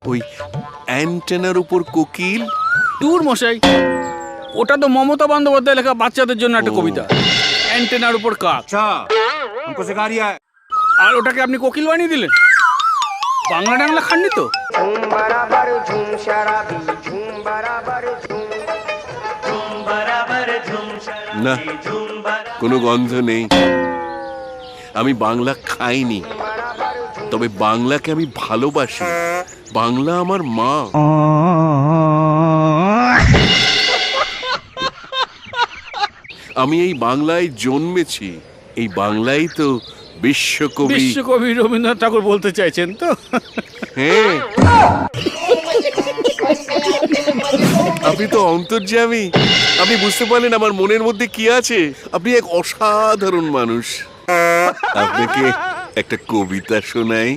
ওই অ্যান্টেনার উপর কোকিল। দূর মশাই, ওটা তো মমতা বন্দ্যোপাধ্যায় লেখা বাচ্চাদের জন্য একটা ও। কবিতা, অ্যান্টেনার উপর কাক। अच्छा हमको सिखा रिया है। আর ওটাকে আপনি কোকিল বানিয়ে দিলেন? বাংলা টাংলা খাননি তো? झूम बराबर झूम शराबी झूम बराबर झूम झूम बराबर झूम না, शराबी झूम बराबर কোনো গন্ধ নেই। আমি বাংলা খাইনি, তবে বাংলাকে আমি ভালোবাসি। বাংলা আমার মা। আমি এই বাংলায় জন্মেছি, এই বাংলাই তো বিশ্বকবি। বিশ্বকবি রবীন্দ্রনাথ ঠাকুর বলতে চাইছেন তো? হ্যাঁ, আপনি তো অন্তর্যামী। আপনি বুঝতে পারলেন আমার মনের মধ্যে কি আছে। আপনি এক অসাধারণ মানুষ। আপনাকে একটা কবিতা শোনাই।